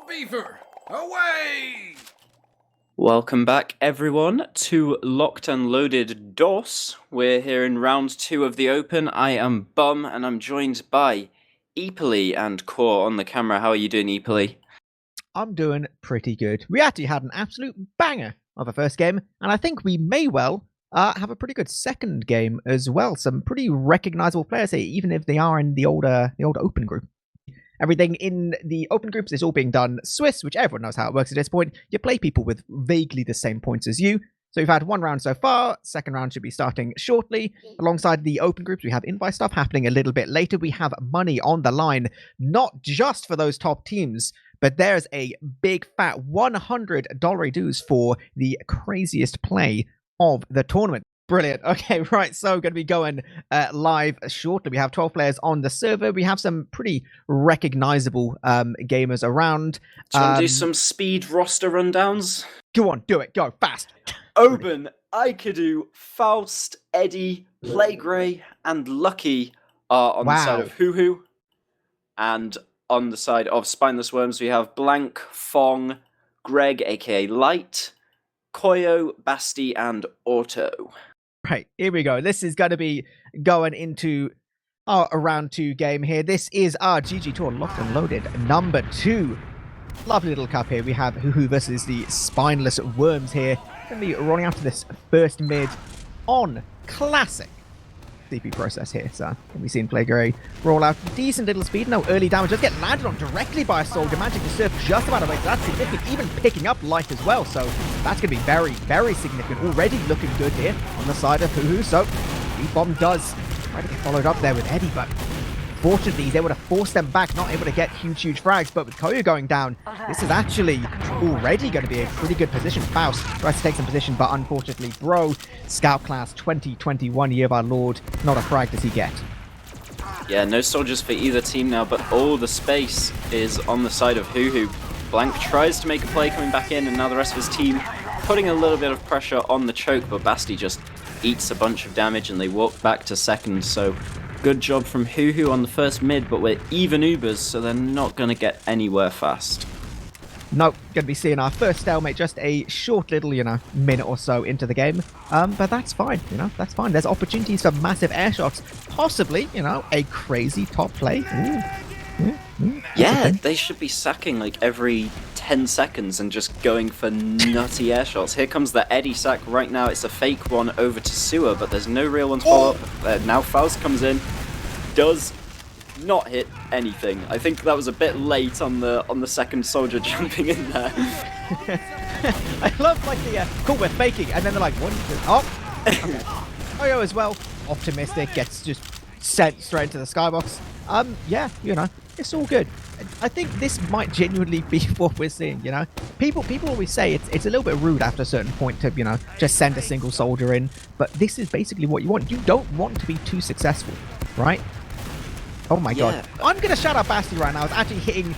Beaver, away! Welcome back, everyone, to Locked and Loaded DOS. We're here in round 2 of the Open. I am Bum, and I'm joined by eepily and Core on the camera. How are you doing, eepily? I'm doing pretty good. We actually had an absolute banger of a first game, and I think we may well have a pretty good second game as well. Some pretty recognizable players here, even if they are in the old Open group. Everything in the Open groups is all being done Swiss, which everyone knows how it works at this point. You play people with vaguely the same points as you. So we've had one round so far. Second round should be starting shortly. Alongside the Open groups, we have invite stuff happening a little bit later. We have money on the line, not just for those top teams, but there's a big fat $100 dues for the craziest play of the tournament. Brilliant. Okay, right. So going to be going live shortly. We have 12 players on the server. We have some pretty recognizable gamers around. Do you want to do some speed roster rundowns? Go on, do it. Go fast. Oben, Aikadu, Faust, Eddie, Playgray, and Lucky are on the side of Huhuu. And on the side of Spineless Worms, we have Blank, Fong, Greg, aka Light, Koyo, Basti, and Auto. Right, here we go. This is going to be going into our round 2 game here. This is our GGtoor Locked and Loaded number 2. Lovely little cup here. We have Huhuu versus the Spineless Worms here. Going to be rolling out to this first mid on classic CP process here. So we've seen Playgray roll out decent little speed. No early damage. Does get landed on directly by a soldier. Managing to surf just about away. So that's significant. Even picking up Light as well. So that's going to be very, very significant. Already looking good here on the side of Huhuu. So B-Bomb does try to get followed up there with Eddie, but fortunately he's able to force them back. Not able to get huge frags. But with Koyo going down, this is actually already going to be a pretty good position. Faust tries to take some position, but unfortunately, bro, Scout Class 2021, Year of Our Lord, not a frag does he get. Yeah, no soldiers for either team now, but all the space is on the side of Huhuu. Blank tries to make a play coming back in, and now the rest of his team putting a little bit of pressure on the choke, but Basti just eats a bunch of damage and they walk back to second. So good job from Huhuu on the first mid, but we're even Ubers, so they're not going to get anywhere fast. Nope, going to be seeing our first stalemate just a short little, minute or so into the game. But that's fine, that's fine. There's opportunities for massive air shots, possibly, a crazy top play. Yeah, they should be sacking like every 10 seconds and just going for nutty air shots. Here comes the Eddie sack right now. It's a fake one over to Sewer, but there's no real one to follow up. Now Faust comes in, does not hit anything. I think that was a bit late on the second soldier jumping in there. I love like the cool, we're faking, and then they're like, what? Okay. Koyo as well, optimistic, gets just sent straight into the skybox. Yeah, it's all good. I think this might genuinely be what we're seeing, People always say it's a little bit rude after a certain point to, just send a single soldier in, but this is basically what you want. You don't want to be too successful, right? Oh my god. I'm going to shout out Basti right now. It's actually hitting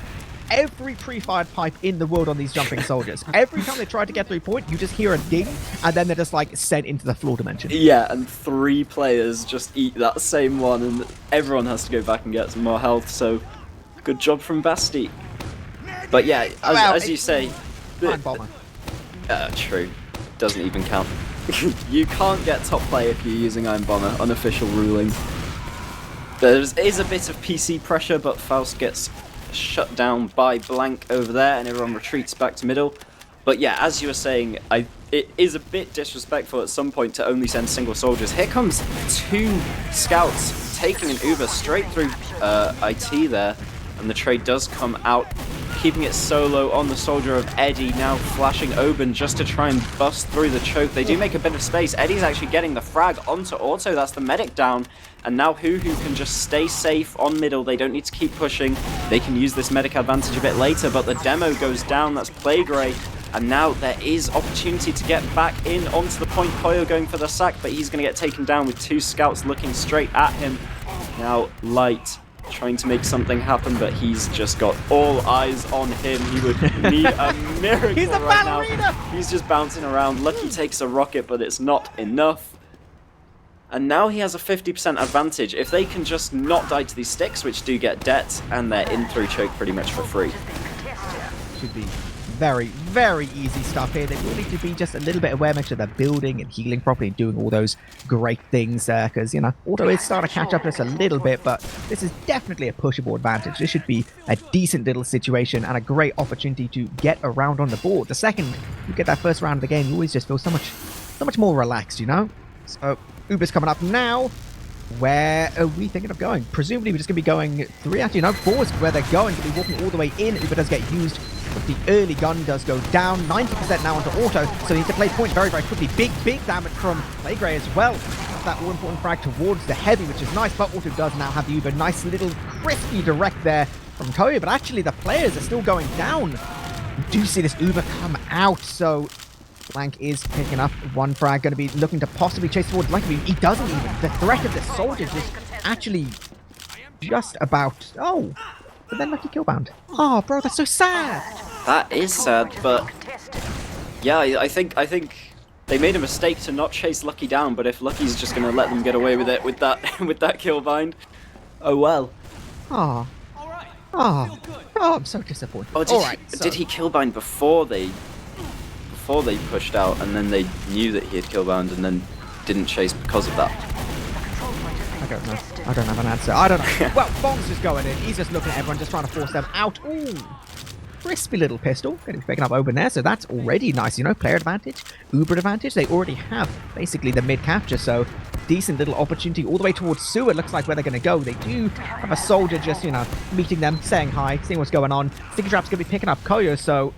every pre-fired pipe in the world on these jumping soldiers. Every time they try to get through point, you just hear a ding, and then they're just like sent into the floor dimension. Yeah, and 3 players just eat that same one, and everyone has to go back and get some more health, so good job from Basti. But yeah, as you say... Iron Bomber. True. Doesn't even count. You can't get top play if you're using Iron Bomber, unofficial ruling. There is a bit of PC pressure, but Faust gets shut down by Blank over there, and everyone retreats back to middle. But yeah, as you were saying, it is a bit disrespectful at some point to only send single soldiers. Here comes 2 scouts taking an Uber straight through IT there, and the trade does come out, keeping it solo on the soldier of Eddie, now flashing Oben just to try and bust through the choke. They do make a bit of space. Eddie's actually getting the frag onto Auto. That's the medic down. And now Huhuu can just stay safe on middle. They don't need to keep pushing. They can use this medic advantage a bit later, but the demo goes down. That's Playgray. And now there is opportunity to get back in onto the point. Koyo going for the sack, but he's going to get taken down with 2 scouts looking straight at him. Now Light trying to make something happen, but he's just got all eyes on him. He would need a miracle. He's a right ballerina! now. He's just bouncing around. Lucky takes a rocket, but it's not enough. And now he has a 50% advantage. If they can just not die to these sticks, which do get debt, and they're in through choke pretty much for free. should be very, very easy stuff here. They will need to be just a little bit aware, make sure they're building and healing properly, doing all those great things there, because, you know, Auto is starting to catch up just a little bit, but this is definitely a pushable advantage. This should be a decent little situation and a great opportunity to get around on the board. The second you get that first round of the game, you always just feel so much more relaxed, you know? So, Uber's coming up now. Where are we thinking of going? Presumably we're just going to be going 3, actually no, 4 is where they're going. They'll be walking all the way in. Uber does get used, but the early gun does go down. 90% now onto Auto, so he needs to play point very, very quickly. Big damage from Playgray as well. That all-important frag towards the heavy, which is nice, but Auto does now have the Uber. Nice little crispy direct there from Koyo, but actually the players are still going down. We do see this Uber come out, so Blank is picking up one frag, going to be looking to possibly chase towards Blank. He doesn't even. The threat of the soldiers is actually just about... Oh, but then Lucky killbound. Oh, bro, that's so sad. That is sad, but yeah, I think they made a mistake to not chase Lucky down. But if Lucky's just going to let them get away with it with that with that killbind, oh well. Oh, I'm so disappointed. Oh, did he killbind before they pushed out, and then they knew that he had killbound and then didn't chase because of that? I don't know. I don't have an answer. I don't know. Well, Bong's just going in. He's just looking at everyone, just trying to force them out. Ooh. Crispy little pistol. Getting picking up open there, so that's already nice. You know, player advantage, Uber advantage. They already have basically the mid capture, so decent little opportunity all the way towards Sewer. Looks like where they're going to go. They do have a soldier just, you know, meeting them, saying hi, seeing what's going on. Sticky Trap's going to be picking up Koyo, so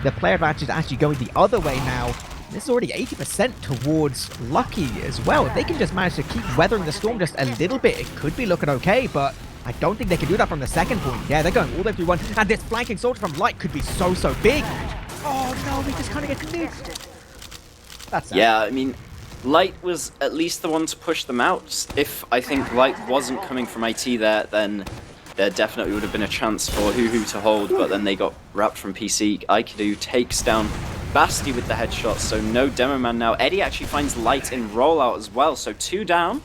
the player advantage is actually going the other way now. This is already 80% towards Lucky as well. If they can just manage to keep weathering the storm just a little bit, it could be looking okay, but I don't think they can do that from the second point. Yeah, they're going all the way through one, and this flanking soldier from Light could be so big. Oh no, we just kind of get nuked. That's sad. Yeah, I mean, Light was at least the one to push them out. If I think Light wasn't coming from IT there, then there definitely would have been a chance for Huhuu to hold, but then they got wrapped from PC. Aikido takes down Basti with the headshot, so no demo man now. Eddie actually finds Light in rollout as well, so 2 down.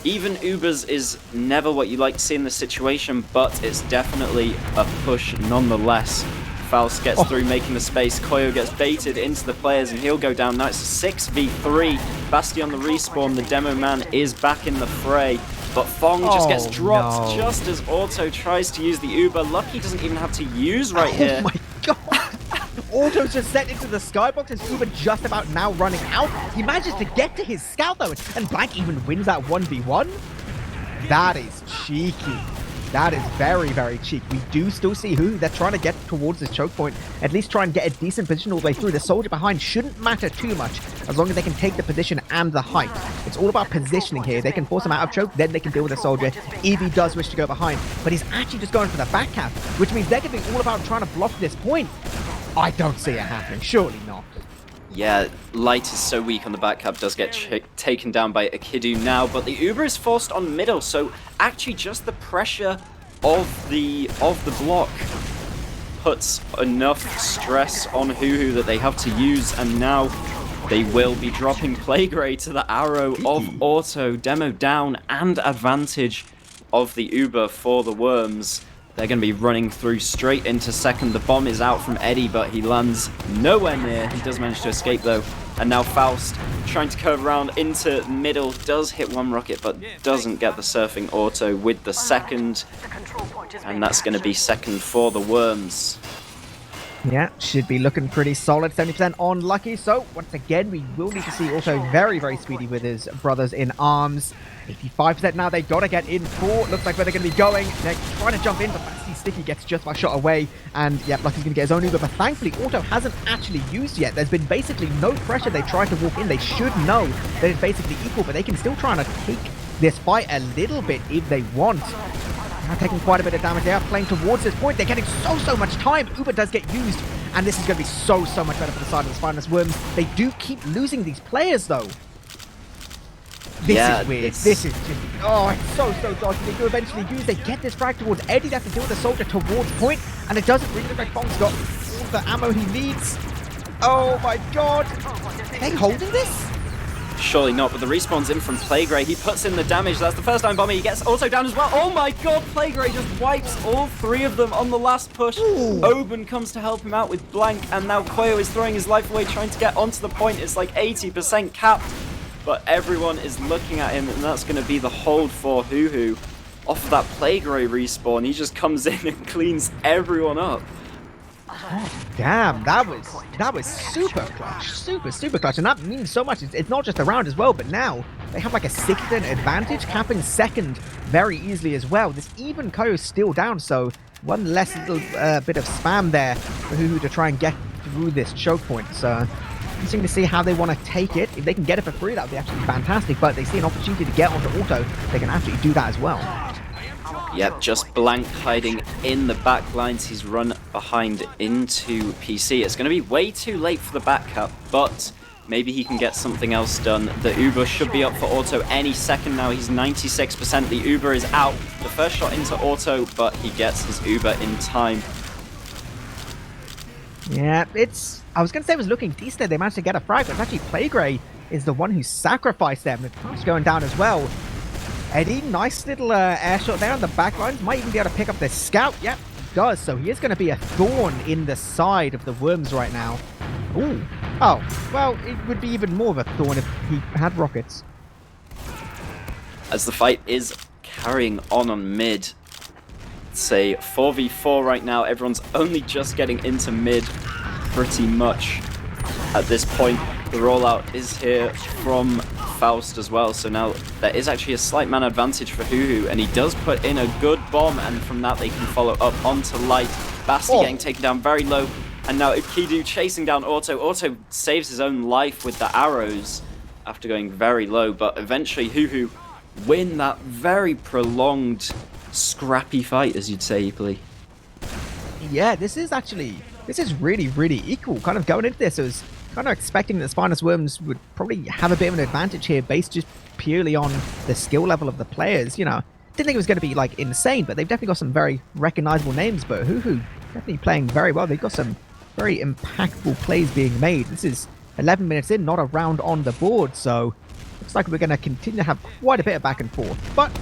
Even Ubers is never what you like to see in this situation, but it's definitely a push nonetheless. Faust gets through, making the space. Koyo gets baited into the players, and he'll go down. Now it's a 6v3. Basti on the respawn. The demo man is back in the fray, but Fong just gets dropped just as Auto tries to use the Uber. Lucky doesn't even have to use right here. Oh my god! Auto's just sent into the skybox, and Uber just about now running out. He manages to get to his scout though, and Blank even wins that 1v1. That is cheeky. That is very, very cheeky. We do still see who they're trying to get towards this choke point. At least try and get a decent position all the way through. The soldier behind shouldn't matter too much as long as they can take the position and the height. It's all about positioning here. They can force him out of choke, then they can deal with the soldier if he does wish to go behind. But he's actually just going for the back cap, which means they're going to be all about trying to block this point. I don't see it happening. Surely not. Yeah, Light is so weak on the back cap, does get taken down by Akidu now, but the Uber is forced on middle, so actually just the pressure of the block puts enough stress on Huhuu that they have to use, and now they will be dropping Playgray to the arrow of Auto. Demo down and advantage of the Uber for the Worms. They're going to be running through straight into second. The bomb is out from Eddie, but he lands nowhere near. He does manage to escape, though. And now Faust trying to curve around into middle. Does hit one rocket, but doesn't get the surfing Auto with the second. And that's going to be second for the Worms. Yeah, should be looking pretty solid. 70% on Lucky. So, once again, we will need to see Auto very, very speedy with his brothers in arms. 85% now, they got to get in for. Looks like where they're going to be going. They're trying to jump in, but Sticky gets just by shot away. And yeah, Lucky's going to get his own Uber. But thankfully, Auto hasn't actually used yet. There's been basically no pressure. They tried to walk in. They should know that it's basically equal, but they can still try and take this fight a little bit if they want. They're taking quite a bit of damage. They are playing towards this point. They're getting so much time. Uber does get used. And this is going to be so much better for the side of the Spineless Worms. They do keep losing these players, though. This is weird. This is just... Oh, it's so dodgy. They do eventually use. They get this frag towards Eddie. They have to deal with the soldier towards point. And it doesn't really look like Bong's got all the ammo he needs. Oh, my God. Are they holding this? Surely not, but the respawn's in from Playgray. He puts in the damage. That's the first time bomber. He gets auto down as well. Oh my god, Playgray just wipes all 3 of them on the last push. Ooh. Oben comes to help him out with Blank, and now Koyo is throwing his life away, trying to get onto the point. It's like 80% capped, but everyone is looking at him, and that's going to be the hold for Huhuu. Off of that Playgray respawn, he just comes in and cleans everyone up. Damn, that was super clutch, super clutch, and that means so much. It's not just a round as well, but now they have like a 6th advantage, capping second very easily as well. This even Koyo's still down, so one less little bit of spam there for Huhuu to try and get through this choke point. So interesting to see how they want to take it. If they can get it for free, that would be actually fantastic, but they see an opportunity to get onto auto, they can absolutely do that as well. Yep, just Blank hiding in the back lines. He's run behind into PC. It's going to be way too late for the back cap, but maybe he can get something else done. The Uber should be up for auto any second now. He's 96%. The Uber is out. The first shot into auto, but he gets his Uber in time. Yeah, I was going to say it was looking decent. They managed to get a frag, but actually Playgray is the one who sacrificed them. The push going down as well. Eddie, nice little air shot there on the back lines. Might even be able to pick up the scout. Yep, he does. So he is going to be a thorn in the side of the Worms right now. Ooh. Oh, well, it would be even more of a thorn if he had rockets. As the fight is carrying on mid. It's a 4v4 right now. Everyone's only just getting into mid pretty much at this point. The rollout is here from Faust as well, so now there is actually a slight man advantage for Huhuu, and he does put in a good bomb, and from that they can follow up onto Light. Basti getting taken down very low, and now Ikidu chasing down Auto. Auto saves his own life with the arrows after going very low, but eventually Huhuu win that very prolonged, scrappy fight, as you'd say, eepily. Yeah, this is really, really equal. Kind of going into this, it was kind of expecting that Spineless Worms would probably have a bit of an advantage here based just purely on the skill level of the players. You know, didn't think it was going to be like insane, but they've definitely got some very recognizable names. But Huhuu definitely playing very well. They've got some very impactful plays being made. This is 11 minutes in, not a round on the board, so looks like we're going to continue to have quite a bit of back and forth. But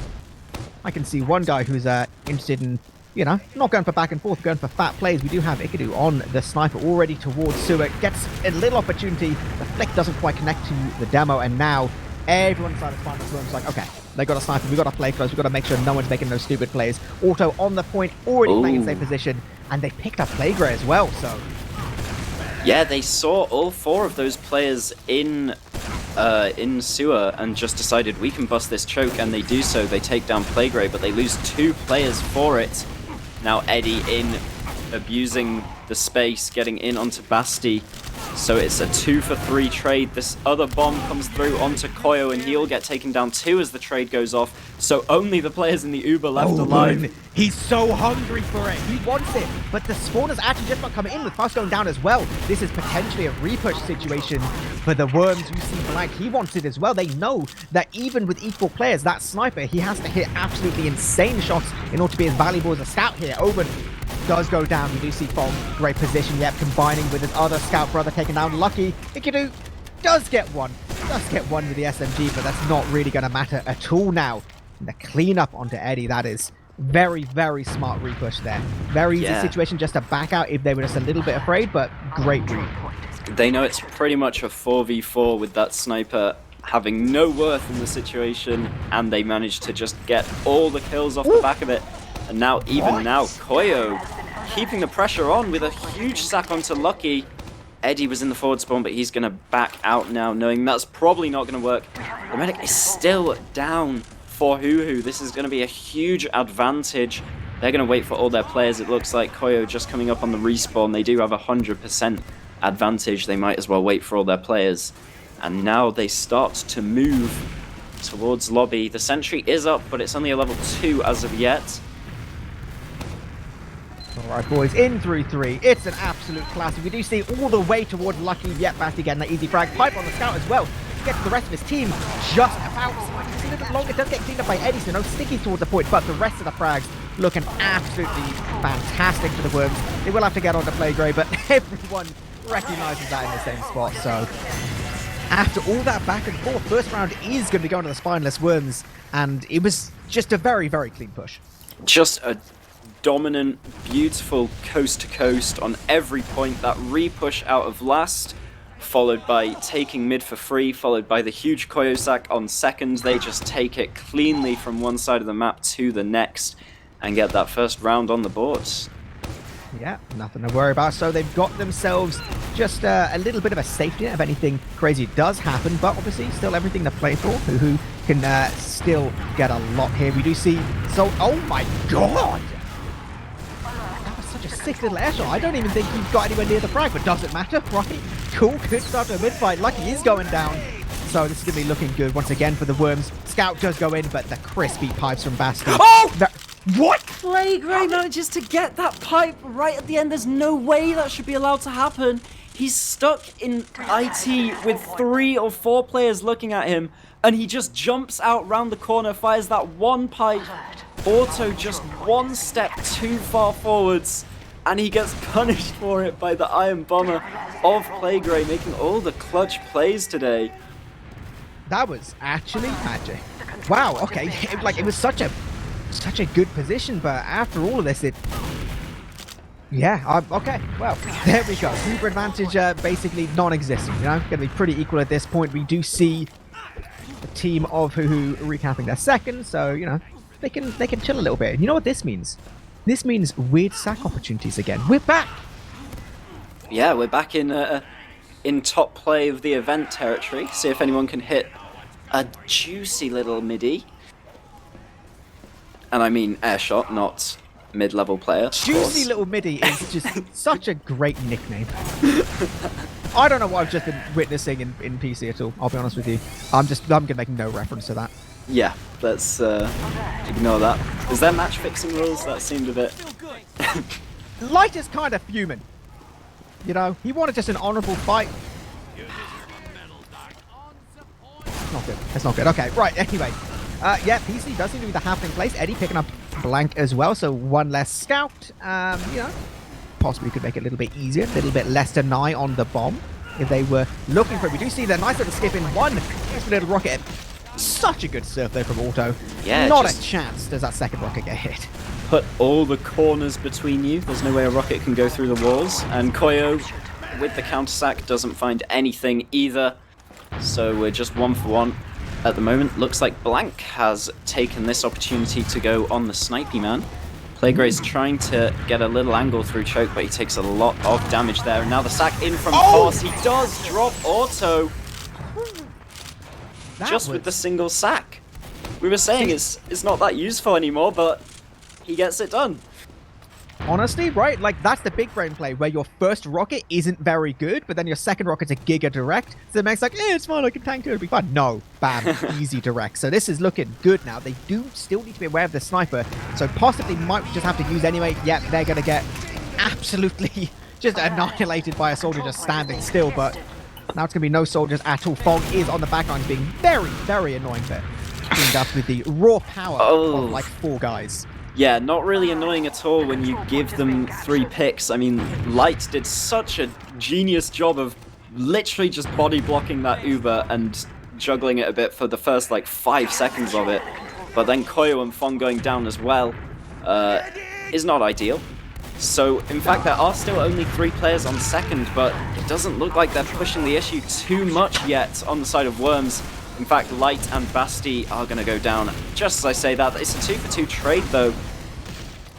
I can see one guy who's interested in, you know, not going for back and forth, going for fat plays. We do have Ikidu on the sniper already towards Suet. Gets a little opportunity. The flick doesn't quite connect to the demo, and now everyone inside the Spineless Worms is like, okay, they got a sniper, we got to play close, we got to make sure no one's making those stupid plays. Auto on the point, already playing in safe position, and they picked up Playgray as well, so. Yeah, they saw all 4 of those players in sewer and just decided we can bust this choke, and they do so. They take down Playgray, but they lose 2 players for it. Now Eddie in, abusing the space, getting in onto Basti. So it's a 2-for-3 trade. This other bomb comes through onto Koyo, and he'll get taken down too as the trade goes off. So only the players in the Uber left alive. He's so hungry for it. He wants it. But the spawners actually just not coming in with Faust going down as well. This is potentially a repush situation for the Worms. You see Blank, he wants it as well. They know that even with equal players, that sniper, he has to hit absolutely insane shots in order to be as valuable as a scout here. Oben does go down. We do see Fong, great position, yep, combining with his other scout brother taking down Lucky. Ikidu does get one with the SMG, but that's not really going to matter at all now. And the cleanup onto Eddie, that is very, very smart repush there. Very easy situation just to back out if they were just a little bit afraid, but great read. They know it's pretty much a 4v4 with that sniper having no worth in the situation, and they managed to just get all the kills off the back of it. And now, even now, Koyo keeping the pressure on with a huge sack onto Lucky. Eddie was in the forward spawn, but he's going to back out now, knowing that's probably not going to work. The medic is still down for Huhuu. This is going to be a huge advantage. They're going to wait for all their players. It looks like Koyo just coming up on the respawn. They do have 100% advantage. They might as well wait for all their players. And now they start to move towards lobby. The sentry is up, but it's only a level 2 as of yet. Alright boys, in through 3. It's an absolute classic. We do see all the way towards Lucky, yet Basti getting that easy frag. Pipe on the scout as well. Gets the rest of his team just about. It's a little bit longer. It does get cleaned up by Eddie, so no stickies towards the point, but the rest of the frags looking absolutely fantastic for the Worms. They will have to get on to Playgray, but everyone recognizes that in the same spot, so after all that back and forth, first round is going to be going to the Spineless Worms, and it was just a very, very clean push. Just a dominant, beautiful coast to coast on every point. That re-push out of last, followed by taking mid for free, followed by the huge Koyo sack on second. They just take it cleanly from one side of the map to the next and get that first round on the boards. Yeah, nothing to worry about. So they've got themselves just a little bit of a safety net if anything crazy does happen, but obviously still everything to play for. Huhuu can still get a lot here. We do see... So, oh my god! That was such a sick little air shot. I don't even think he's got anywhere near the frag, but doesn't matter, right? Cool, good start to a mid-fight. Lucky is going down. So this is going to be looking good once again for the Worms. Scout does go in, but the crispy pipes from Basti. Oh! What? Playgray manages to get that pipe right at the end. There's no way that should be allowed to happen. He's stuck in IT with 3 or 4 players looking at him, and he just jumps out round the corner, fires that one pipe. Auto just one step too far forwards, and he gets punished for it by the Iron Bomber of Playgray, making all the clutch plays today. That was actually magic. Wow, okay. It was such a good position, but after all of this, okay, well, there we go. Super advantage basically non-existent, you know? Gonna be pretty equal at this point. We do see the team of Huhuu recapping their second, so, you know, they can chill a little bit. And you know what this means? This means weird sack opportunities again. We're back! Yeah, we're back in top play of the event territory. See if anyone can hit a juicy little midi. And I mean air shot, not mid-level player. Juicy little midi is just such a great nickname. I don't know what I've just been witnessing in PC at all, I'll be honest with you. I'm gonna make no reference to that. Yeah, let's ignore that. Is there match fixing rules? That seemed a bit... Light is kind of fuming. You know, he wanted just an honourable fight. It's not good. It's not good. Okay, right, anyway. Yeah, PC does seem to be the happening place. Eddie picking up blank as well, so one less scout. You know, possibly could make it a little bit easier, a little bit less deny on the bomb if they were looking for it. We do see the nice little skip in one. Nice little rocket. Such a good surf there from Auto. Yeah, not a chance does that second rocket get hit. Put all the corners between you. There's no way a rocket can go through the walls. And Koyo, with the counter sack, doesn't find anything either. So we're just 1 for 1 at the moment. Looks like Blank has taken this opportunity to go on the snipey man. Playgray's trying to get a little angle through choke, but he takes a lot of damage there. And now the sack in from Force. He does drop Auto. Just with the single sack. We were saying it's not that useful anymore, but he gets it done. Honestly, right? Like, that's the big brain play, where your first rocket isn't very good, but then your second rocket's a giga direct. So the mech's like, it's fine, I can tank it, it'll be fine. No, bam, easy direct. So this is looking good now. They do still need to be aware of the sniper, so possibly might just have to use anyway. Yep, they're going to get absolutely just annihilated by a soldier just standing still, but now it's going to be no soldiers at all. Fong is on the backline being very, very annoying there. Teamed up with the raw power of like 4 guys. Yeah, not really annoying at all when you give them 3 picks. I mean, Light did such a genius job of literally just body blocking that Uber and juggling it a bit for the first like 5 seconds of it. But then Koyo and Fong going down as well is not ideal. So, in fact, there are still only 3 players on second, but it doesn't look like they're pushing the issue too much yet on the side of Worms. In fact, Light and Basti are going to go down just as I say that. It's a 2 for 2 trade, though.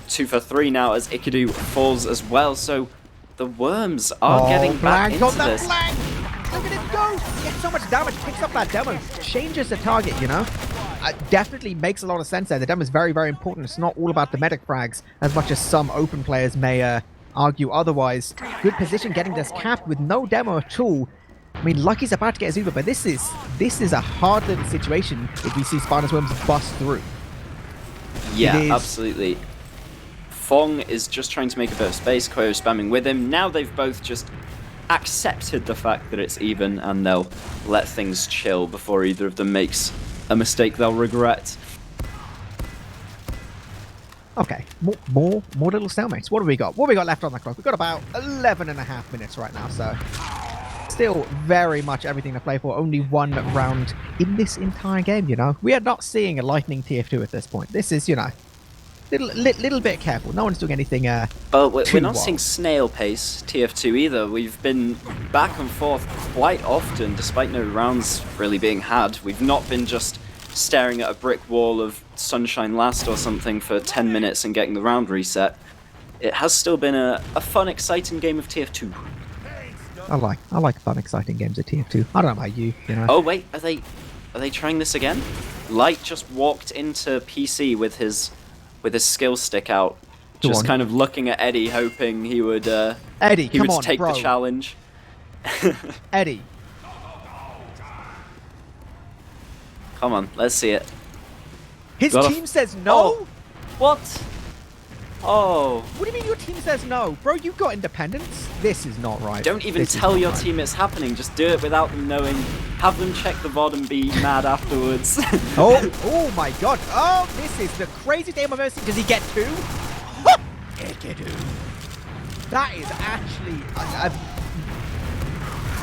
2 for 3 now as Ikadu falls as well. So the Worms are getting back into this. Blank. Look at him go! He gets so much damage, picks up that demo, changes the target, you know? Definitely makes a lot of sense there. The demo is very, very important. It's not all about the medic frags, as much as some open players may argue otherwise. Good position getting this capped with no demo at all. I mean, Lucky's about to get his Uber, but this is a hard little situation if we see Spineless Worms bust through. Yeah, absolutely. Fong is just trying to make a bit of space, Koyo spamming with him. Now they've both just accepted the fact that it's even, and they'll let things chill before either of them makes a mistake they'll regret. Okay, more little stalemates. What have we got? What have we got left on the clock? We've got about 11.5 minutes right now, so still very much everything to play for. Only one round in this entire game, you know. We are not seeing a lightning TF2 at this point. This is, you know, little bit careful. No one's doing anything but we're not wild. seeing snail pace TF2 either. We've been back and forth quite often, despite no rounds really being had. We've not been just staring at a brick wall of Sunshine Last or something for 10 minutes and getting the round reset. It has still been a fun, exciting game of TF2. I like fun, exciting games of TF2. I don't know about you, you know. Oh wait, are they trying this again? Light just walked into PC with his skill stick out, just kind of looking at Eddie, hoping he would Eddie, he come would on, take bro. the challenge. Eddie. Come on, let's see it. His team says no? Oh, what? Oh. What do you mean your team says no? Bro, you've got independence. This is not right. Don't even This is tell not your right. team it's happening. Just do it without them knowing. Have them check the VOD and be mad afterwards. Oh my god. Oh, this is the craziest game I've ever seen. Does he get two? That is actually...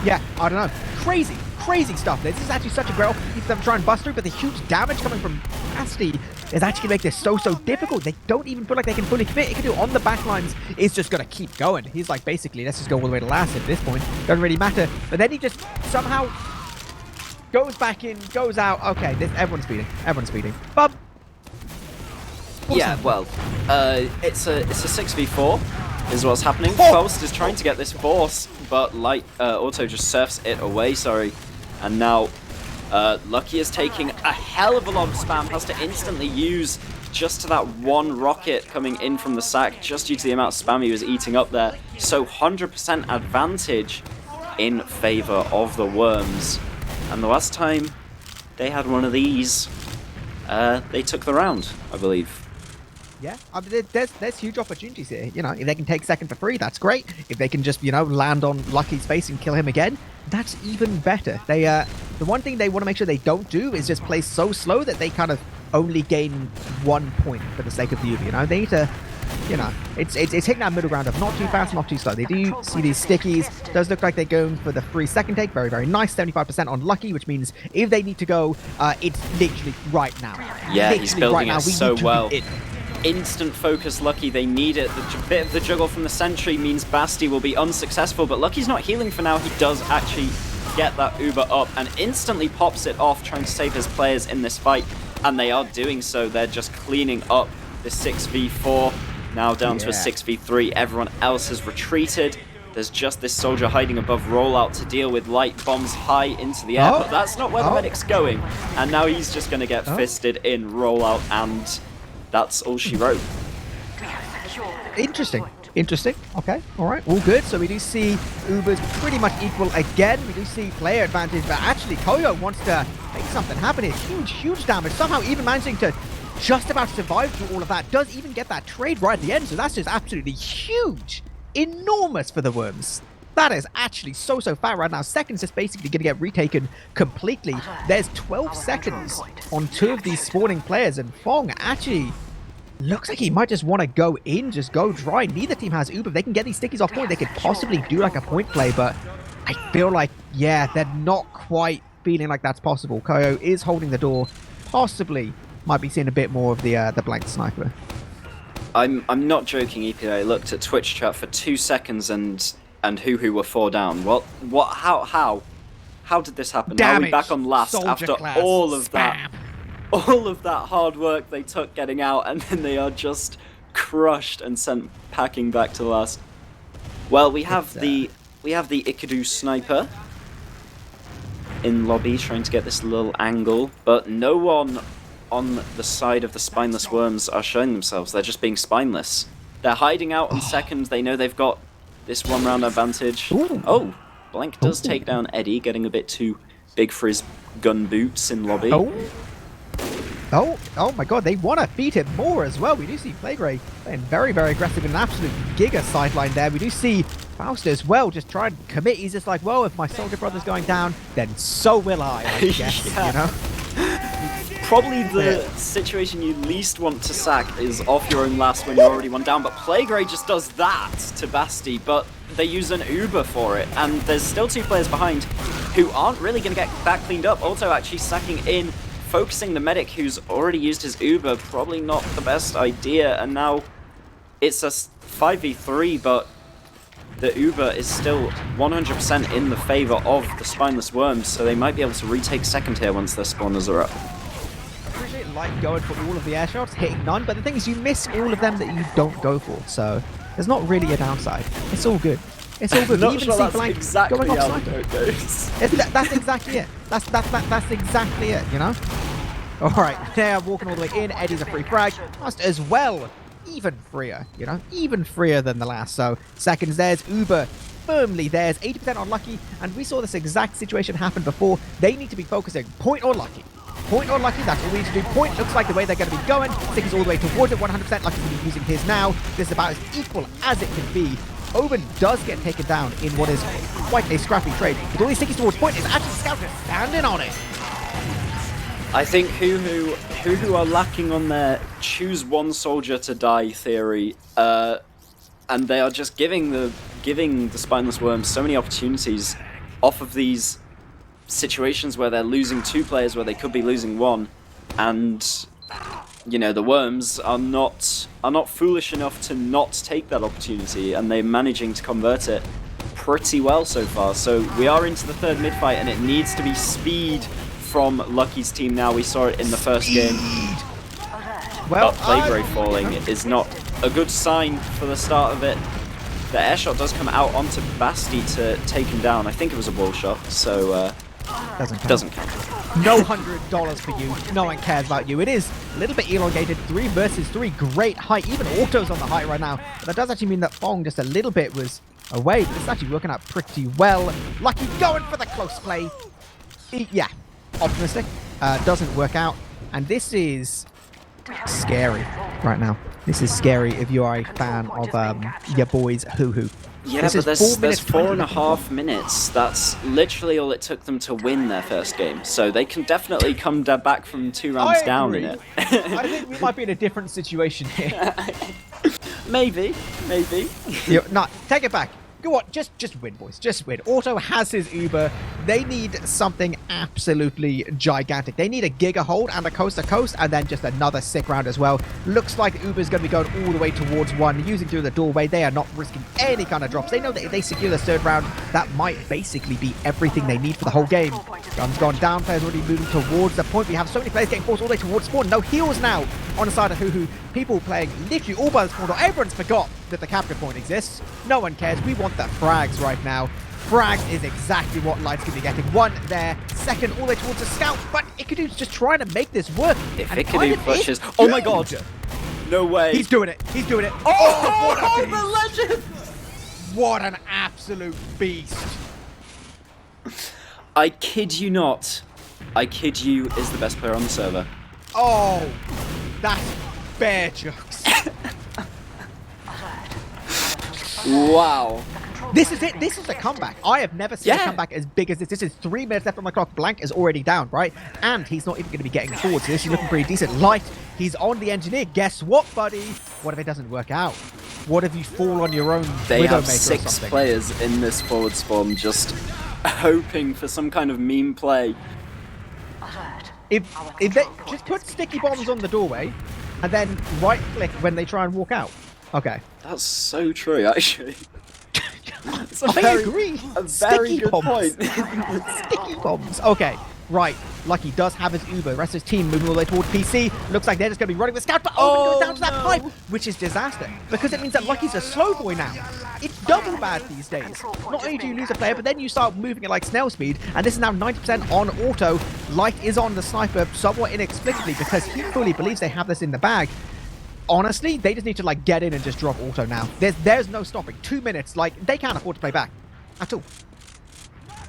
yeah, I don't know. Crazy stuff. This is actually such a great opportunity for them to try and bust through, but the huge damage coming from Asti is actually going to make this so difficult. They don't even feel like they can fully commit. Iekadu on the back lines is just going to keep going. He's like, basically, let's just go all the way to last at this point. Doesn't really matter. But then he just somehow goes back in, goes out. Okay, everyone's speeding. Bub. Yeah, well, it's a 6v4 is what's happening. Faust is trying to get this force, but Light Auto just surfs it away, sorry. And now Lucky is taking a hell of a lot of spam, has to instantly use just to that one rocket coming in from the sack, just due to the amount of spam he was eating up there. So 100% advantage in favor of the Worms. And the last time they had one of these, they took the round, I believe. Yeah, I mean, there's huge opportunities here. You know, if they can take second for free, that's great. If they can just, you know, land on Lucky's face and kill him again, that's even better. They, the one thing they want to make sure they don't do is just play so slow that they kind of only gain 1 point for the sake of the UV. You know, they need to, you know, it's taking that middle ground of not too fast, not too slow. They do see these stickies. Does look like they're going for the free second take. Very nice. 75% on Lucky, which means if they need to go, it's literally right now. Yeah, literally he's building right it so well. It. Instant focus Lucky, they need it. The bit of the juggle from the sentry means Basti will be unsuccessful, but Lucky's not healing for now. He does actually get that Uber up and instantly pops it off, trying to save his players in this fight, and they are doing so. They're just cleaning up the 6v4, now down to a 6v3. Everyone else has retreated. There's just this soldier hiding above rollout to deal with. Light bombs high into the air, but that's not where the medic's going. And now he's just going to get fisted in rollout, and that's all she wrote. Interesting. Okay, all right, all good. So we do see Uber's pretty much equal again. We do see player advantage, but actually Koyo wants to make something happen here. Huge damage. Somehow even managing to just about survive through all of that. Does even get that trade right at the end. So that's just absolutely huge. Enormous for the Worms. That is actually so fat right now. Seconds is basically going to get retaken completely. There's 12 seconds on two of these spawning players, and Fong actually looks like he might just want to go in, just go dry. Neither team has Uber. If they can get these stickies off point, they could possibly do like a point play, but I feel like, yeah, they're not quite feeling like that's possible. Koyo is holding the door. Possibly might be seeing a bit more of the blank sniper. I'm not joking, eepily. I looked at Twitch chat for 2 seconds and Huhuu were 4 down. Well, how did this happen? How are we back on last after all of that hard work they took getting out, and then they are just crushed and sent packing back to last? Well, we have the Iekadu sniper in lobby trying to get this little angle, but no one on the side of the spineless Worms are showing themselves. They're just being spineless. They're hiding out in seconds. They know they've got this 1 round advantage. Ooh. Oh, Blank does take down Eddie, getting a bit too big for his gun boots in lobby. Oh my god, they want to feed him more as well. We do see Playgray playing very aggressive in an absolute giga sideline there. We do see Faust as well just try and commit. He's just like, well, if my soldier brother's going down, then so will I guess, you know? Probably the situation you least want to sack is off your own last when you're already one down, but Plague just does that to Basti, but they use an Uber for it, and there's still 2 players behind who aren't really going to get that cleaned up. Alto actually sacking in, focusing the medic who's already used his Uber, probably not the best idea, and now it's a 5v3, but the Uber is still 100% in the favor of the Spineless Worms, so they might be able to retake second here once their spawners are up. I appreciate like going for all of the air shots, hitting none, but the thing is you miss all of them that you don't go for, so there's not really a downside. It's all good. It's all good. Not We even sure see that's Blank exactly going off how the sniper. code goes. That's exactly it. That's exactly it, you know? Alright, they're walking all the way in. Eddie's a free frag. Just as well. Even freer, you know? Even freer than the last. So, seconds there's Uber. Firmly there's 80% on Lucky. And we saw this exact situation happen before. They need to be focusing point or Lucky. Point or Lucky, that's all we need to do. Point looks like the way they're going to be going. Stick is all the way towards it, 100%. Lucky's going to be using his now. This is about as equal as it can be. Owen does get taken down in what is quite a scrappy trade. But all these stickies towards point is actually Scout is standing on it. I think Huhuu are lacking on their choose one soldier to die theory, and they are just giving the Spineless Worms so many opportunities off of these situations where they're losing 2 players where they could be losing 1, and you know the Worms are not foolish enough to not take that opportunity, and they're managing to convert it pretty well so far. So we are into the 3rd mid fight, and it needs to be speed from Lucky's team now. We saw it in the first game. Well, But Plague falling is not a good sign for the start of it. The air shot does come out onto Basti to take him down. I think it was a wall shot, so doesn't count. No $100 for you. No one cares about you. It is a little bit elongated. 3 versus 3. Great height. Even Auto's on the height right now. But that does actually mean that Fong just a little bit was away. But it's actually working out pretty well. Lucky going for the close play. Yeah. Optimistic. Doesn't work out. And this is scary right now. This is scary if you are a fan of your boys Huhuu. Yeah, This but is there's 4 minutes, 4.5 minutes. That's literally all it took them to win their first game. So they can definitely come back from 2 rounds down in it. I think we might be in a different situation here. Maybe. No, take it back. Go on, just win, boys. Just win. Auto has his Uber. They need something absolutely gigantic. They need a Giga hold and a coast to coast, and then just another sick round as well. Looks like Uber's going to be going all the way towards 1, using through the doorway. They are not risking any kind of drops. They know that if they secure the 3rd round, that might basically be everything they need for the whole game. Guns gone down. Players already moving towards the point. We have so many players getting forced all the way towards spawn. No heals now on the side of Huhuu. People playing literally all by the spawn door. Everyone's forgot that the capture point exists. No one cares. We want the frags right now. Frags is exactly what Light's going to be getting. 1 there, 2nd all the way towards the scout, but Ikadu's just trying to make this work. If Ikadu pushes... Oh my god! No way! He's doing it! He's doing it! Oh, the legend! What an absolute beast! I kid you not. I kid you is the best player on the server. Oh, that's bear jokes. Wow. This is it. This is a comeback. I have never seen a comeback as big as this. This is 3 minutes left on the clock. Blank is already down, right? And he's not even going to be getting forward. So this is looking pretty decent. Light, he's on the engineer. Guess what, buddy? What if it doesn't work out? What if you fall on your own They have Widowmaker or 6 something? players in this forward spawn just hoping for some kind of meme play. If they just put sticky bombs on the doorway and then right click when they try and walk out. Okay. That's so true, actually. I agree. A very Sticky good bombs. point. Sticky bombs. Okay, right. Lucky does have his Uber. The rest of his team moving all the way towards PC. Looks like they're just going to be running with Scout, but goes down to that pipe, which is disaster. Because it means that Lucky's a slow boy now. It's double bad these days. Not only do you lose a player, but then you start moving at like snail speed, and this is now 90% on auto. Light is on the sniper somewhat inexplicably because he fully believes they have this in the bag. Honestly, they just need to like get in and just drop auto now. There's no stopping. 2 minutes, like they can't afford to play back at all.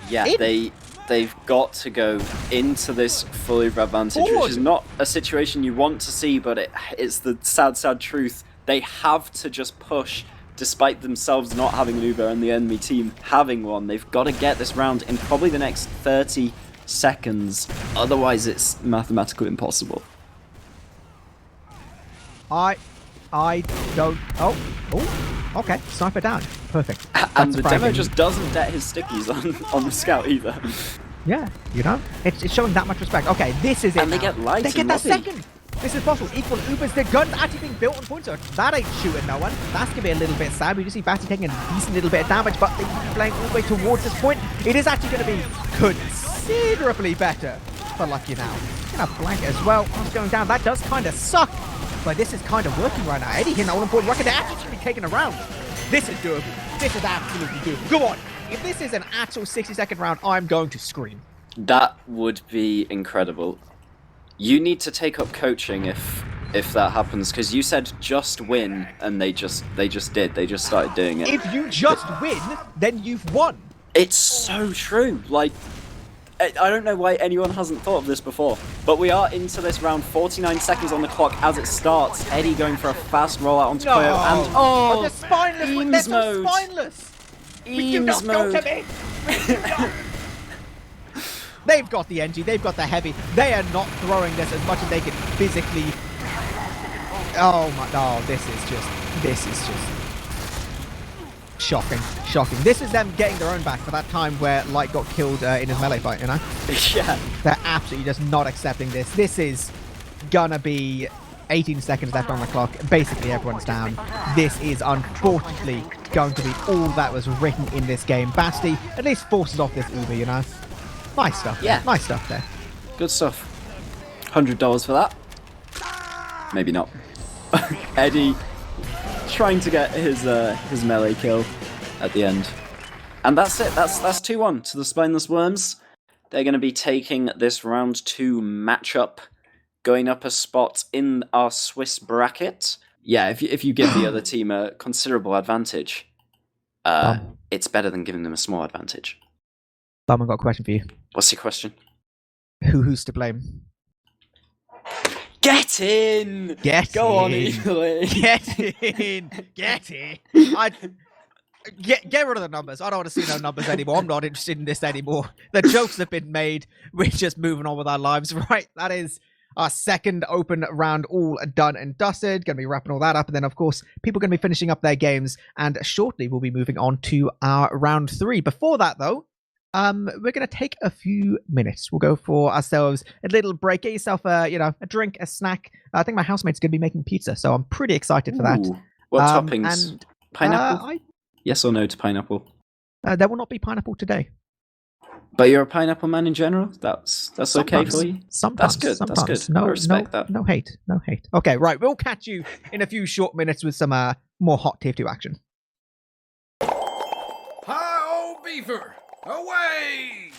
Yeah, they've got to go into this fully advantage, which is not a situation you want to see, but it's the sad truth. They have to just push, despite themselves not having an Uber and the enemy team having one. They've got to get this round in probably the next 30 seconds. Otherwise, it's mathematically impossible. I don't. Okay. Sniper down. Perfect. And That's the demo frightening. just doesn't get his stickies on the scout either. Yeah, you know, it's showing that much respect. Okay, this is it. And they now. get light They get and that lobby. second. This is possible. Equal Ubers. The gun's actually being built on point, so that ain't shooting no one. That's gonna be a little bit sad. We just see Batty taking a decent little bit of damage, but they keep playing all the way towards this point. It is actually gonna be considerably better for Lucky now. Gonna blank as well. What's going down? That does kind of suck, but this is kind of working right now. Eddie hitting that all important rocket. They're actually be taken around. This is doable. This is absolutely doable. Come on. If this is an actual 60-second round, I'm going to scream. That would be incredible. You need to take up coaching if that happens, because you said just win, and they just did. They just started doing it. If you just win, then you've won. It's so true. Like, I don't know why anyone hasn't thought of this before, but we are into this round. 49 seconds on the clock as it starts. Eddie going for a fast rollout onto No. Koyo, and Oh, they're spineless. They're Eames so mode. spineless. We do Eames not go mode. to me. They've got the NG. They've got the heavy. They are not throwing this as much as they can physically. Oh my! Oh, this is just shocking. Shocking. This is them getting their own back for that time where Light got killed in his melee fight. You know. Yeah. They're absolutely just not accepting this. This is gonna be 18 seconds left on the clock. Basically, everyone's down. This is unfortunately going to be all that was written in this game. Basti at least forces off this Uber, you know. Nice stuff. Yeah. There. Nice stuff there. Good stuff. $100 for that. Maybe not. Eddie trying to get his melee kill at the end. And that's it. That's 2-1 to the Spineless Worms. They're going to be taking this round 2 matchup, going up a spot in our Swiss bracket. Yeah, if you give the other team a considerable advantage, it's better than giving them a small advantage. Bum, I've got a question for you. What's your question? Who's to blame? Get in! Go on, eepily. Get in! Get in! Get rid of the numbers. I don't want to see no numbers anymore. I'm not interested in this anymore. The jokes have been made. We're just moving on with our lives, right? That is our second open round all done and dusted. Going to be wrapping all that up. And then, of course, people are going to be finishing up their games. And shortly, we'll be moving on to our round 3. Before that, though, we're going to take a few minutes. We'll go for ourselves a little break. Get yourself a drink, a snack. I think my housemate's going to be making pizza, so I'm pretty excited for that. Ooh. What toppings? And, Pineapple? Yes or no to pineapple? There will not be pineapple today. But you're a pineapple man in general? That's okay for you? Sometimes. That's good. Sometimes. That's good. No, I respect that. No hate. No hate. Okay, right. We'll catch you in a few short minutes with some more hot TF2 action. Hi, old beaver! Away!